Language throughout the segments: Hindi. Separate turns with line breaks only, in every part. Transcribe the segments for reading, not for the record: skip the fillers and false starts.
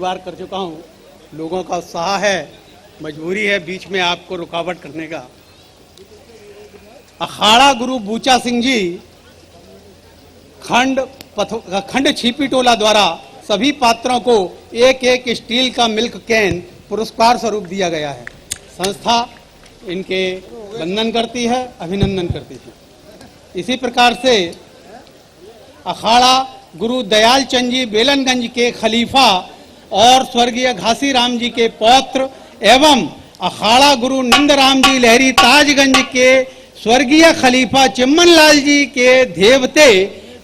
बार कर चुका हूँ। लोगों का उत्साह है, मजबूरी है बीच में आपको रुकावट करने का। अखाड़ा गुरु बूचा सिंह जी खंड छिपी टोला द्वारा सभी पात्रों को एक एक स्टील का मिल्क कैन पुरस्कार स्वरूप दिया गया है। संस्था इनके वंदन करती है, अभिनंदन करती है। इसी प्रकार से अखाड़ा गुरु दयाल चंद जी बेलनगंज के खलीफा और स्वर्गीय घासीराम जी के पौत्र एवं अखाड़ा गुरु नंदराम जी लहरी ताजगंज के स्वर्गीय खलीफा चिम्मन लाल जी के देवते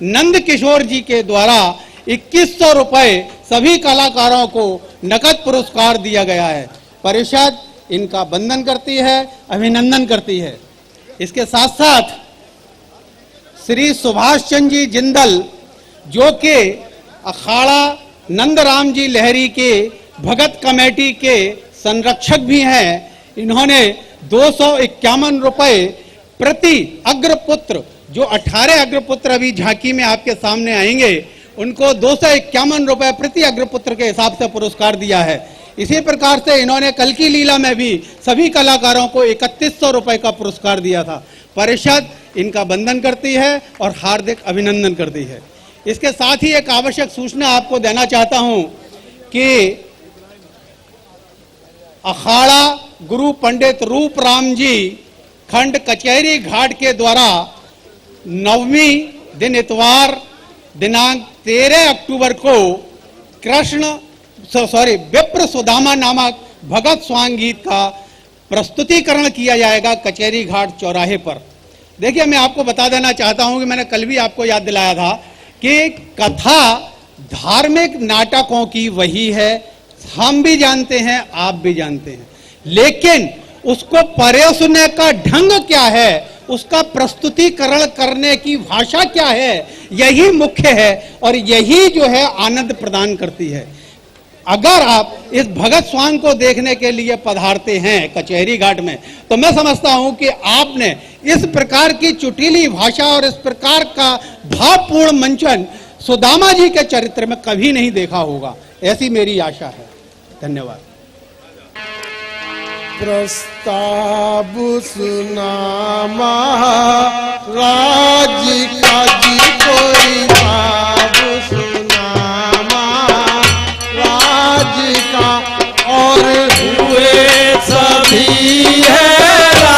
नंद किशोर जी के द्वारा 2100 रुपए सभी कलाकारों को नकद पुरस्कार दिया गया है। परिषद इनका वंदन करती है, अभिनंदन करती है। इसके साथ साथ श्री सुभाष चंद्र जी जिंदल जो कि अखाड़ा नंदराम जी लहरी के भगत कमेटी के संरक्षक भी हैं, इन्होंने 251 रुपए प्रति अग्रपुत्र, जो 18 अग्रपुत्र अभी झांकी में आपके सामने आएंगे, उनको 251 रुपए प्रति अग्रपुत्र के हिसाब से पुरस्कार दिया है। इसी प्रकार से इन्होंने कल की लीला में भी सभी कलाकारों को 3100 रुपए का पुरस्कार दिया था। परिषद इनका वंदन करती है और हार्दिक अभिनंदन करती है। इसके साथ ही एक आवश्यक सूचना आपको देना चाहता हूं कि अखाड़ा गुरु पंडित रूप राम जी खंड कचहरी घाट के द्वारा 9वीं दिन इतवार दिनांक 13 अक्टूबर को विप्र सुदामा नामक भगत स्वांग गीत का प्रस्तुतिकरण किया जाएगा कचहरी घाट चौराहे पर। देखिए, मैं आपको बता देना चाहता हूं कि मैंने कल भी आपको याद दिलाया था कि कथा धार्मिक नाटकों की वही है, हम भी जानते हैं, आप भी जानते हैं, लेकिन उसको परोसने का ढंग क्या है, उसका प्रस्तुतिकरण करने की भाषा क्या है, यही मुख्य है और यही जो है आनंद प्रदान करती है। अगर आप इस भगत स्वांग को देखने के लिए पधारते हैं कचहरी घाट में, तो मैं समझता हूं कि आपने इस प्रकार की चुटीली भाषा और इस प्रकार का भावपूर्ण मंचन सुदामा जी के चरित्र में कभी नहीं देखा होगा, ऐसी मेरी आशा है। धन्यवाद।
प्रस्ताव सुना महाराज का जी, कोई भाव सुना महाराज का, और हुए सभी हैरान,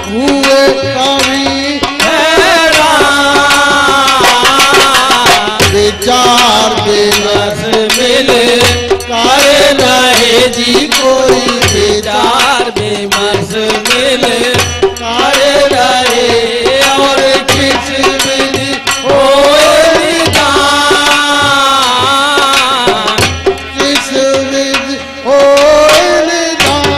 हुए सभी हैरान। विचार विमर्श मिले करे रहे जी, कोई विचार विमर्श मिले करे रहे, और किस विधि होए निदान, किस विधि होए निदान।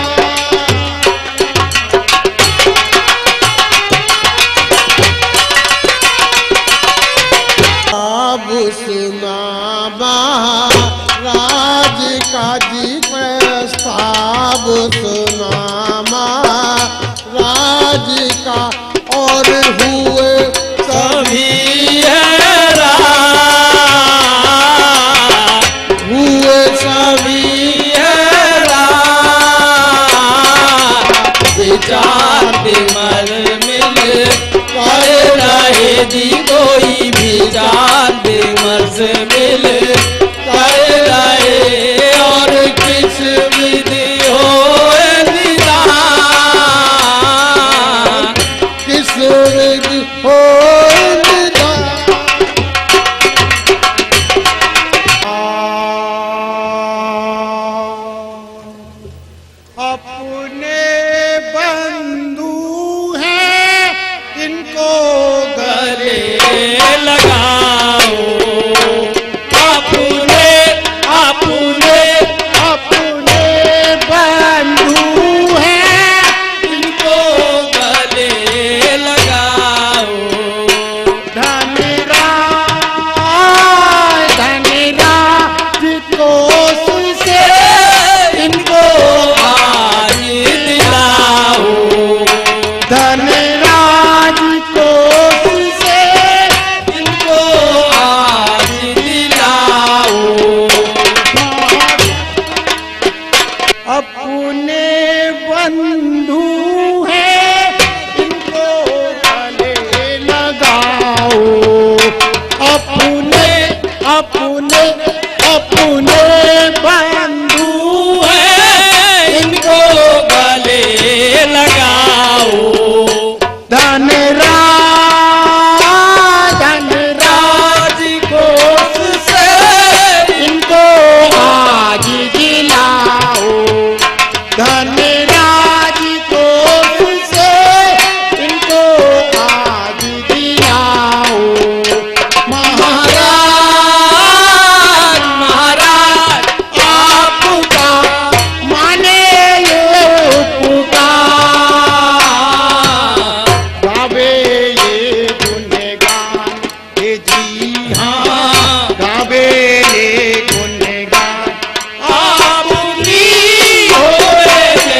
अब सुना महाराज का जी, प्रस्ताव सुना महाराज का, और हुए सभी हैरान, हुए सभी हैरान। विचार विमर्श मिले करे रहे जी, कोई विचार विमर्श मिले करे रहे, और किस विधि होए निदान, किस विधि होए निदान। अपने बंधु हैं इनको गले लगाओ, अपने अपने अपने बंधु हैं इनको गले लगाओ। धनराज कोष से इनको आज दिला अपने बंधु हैं इनको गले लगाओ। अपने अपने अपने बंधु हैं इनको गले लगाओ। धनराज कोष से इनको आज दिलाओ। धनराज कोष से इनको आज दिलाओ। महाराज महाराज आपका माने ये पुकार। गावे ये गुनगान हे जी हाँ, गावे ये गुनगान आपकी होए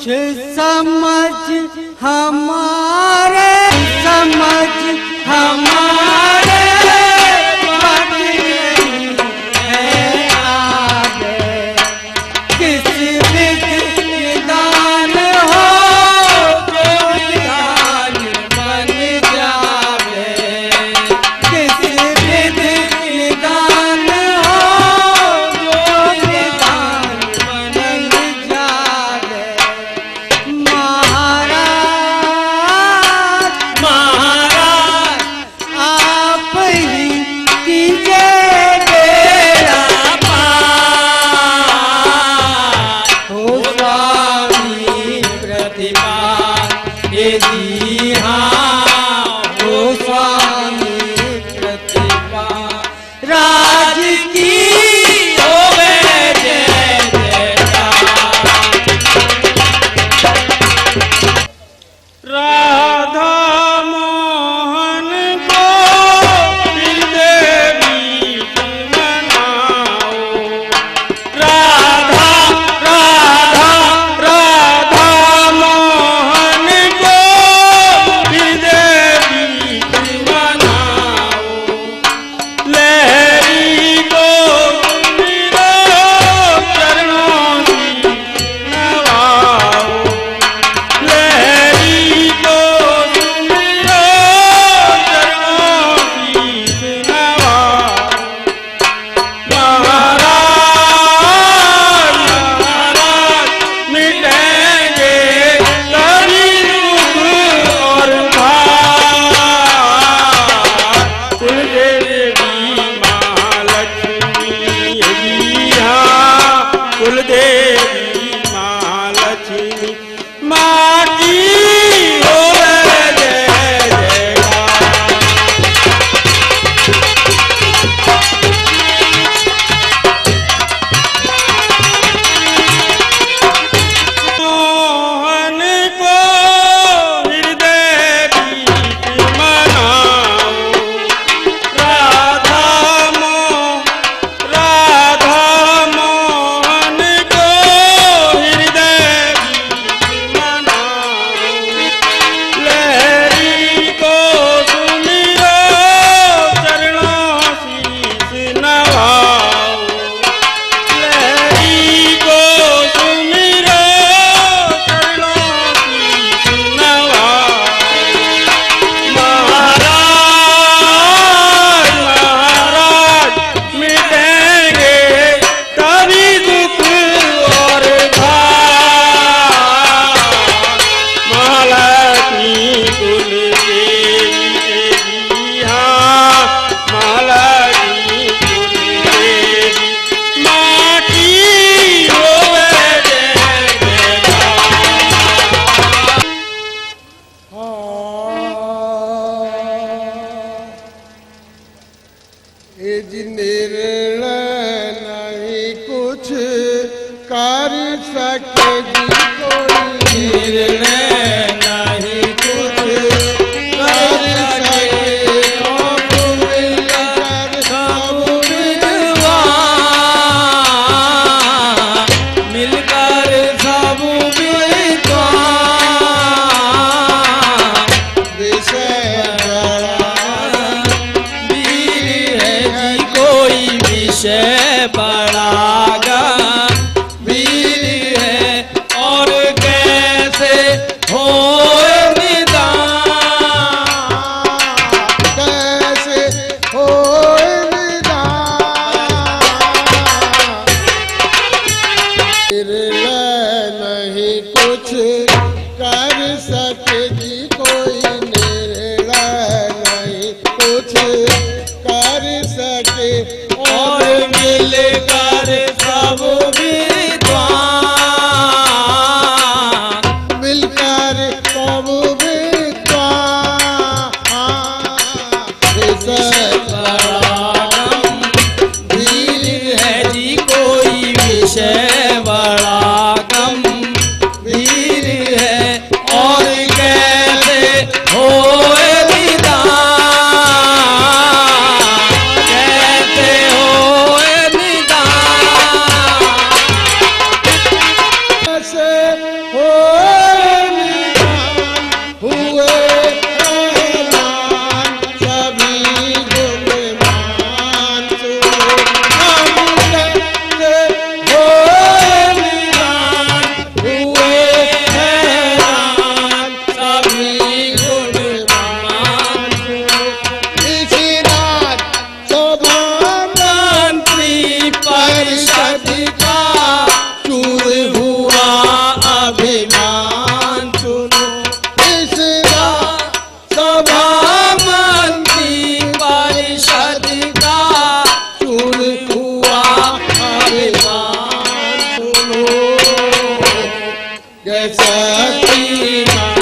कुछ समझ हमारे समझ हमारे पग नहीं है आगे। किस विधि निदान हो जो निदान बन जावे। किस विधि निदान हो जो निदान बन जावे। महाराज महाराज आप ही कीजिए बेड़ा पार। हो स्वामी प्रतिभा हे जी हाँ। हो स्वामी प्रतिभा राज की होवे जय जयकार।
राधा मोहन को हृदय बीच मनाओ। राधा राधा राधा मोहन को हृदय बीच मनाओ। लहरी को मेरे चरणों की नवाओ। लहरी को मेरे चरणों की नवाओ। महाराज महाराज मिटेंगे सभी दुख और भार। कुलदेवी महालक्ष्मी जी हाँ। कुलदेवी महालक्ष्मी माँ की होवे जय जयकार। मोहन को हृदय बीच मनाओ। राधा मोहन को हृदय बीच मनाओ। लहरी को सुमिरो चरणों शीश नवाओ। लहरी को सुमिरो चरणों शीश नवाओ। महाराज मिटेंगे सभी दुख और भार। महालक्ष्मी कुलदेवी जी हाँ। महालक्ष्मी कुलदेवी माँ की होवे जय जयकार।
इज निर्णय नहीं कुछ कर सके जी कोई।
निर्णय नहीं कुछ कर सके
सब मिलकर सब
विद्वान। मिलकर सब विद्वान
विषय बड़ा
वीर है जी कोई विषय बड़ागा। वीर है और कैसे हो निदान।
कैसे हो निदान। निर्णय नहीं कुछ कर सके जी कोई। निर्णय नहीं कुछ कर सके
और मिलकर सब विद्वान।
मिलकर सब विद्वान। विषय
बड़ागम वीर है जी कोई विषय बड़ागम। वीर है और
सती माँ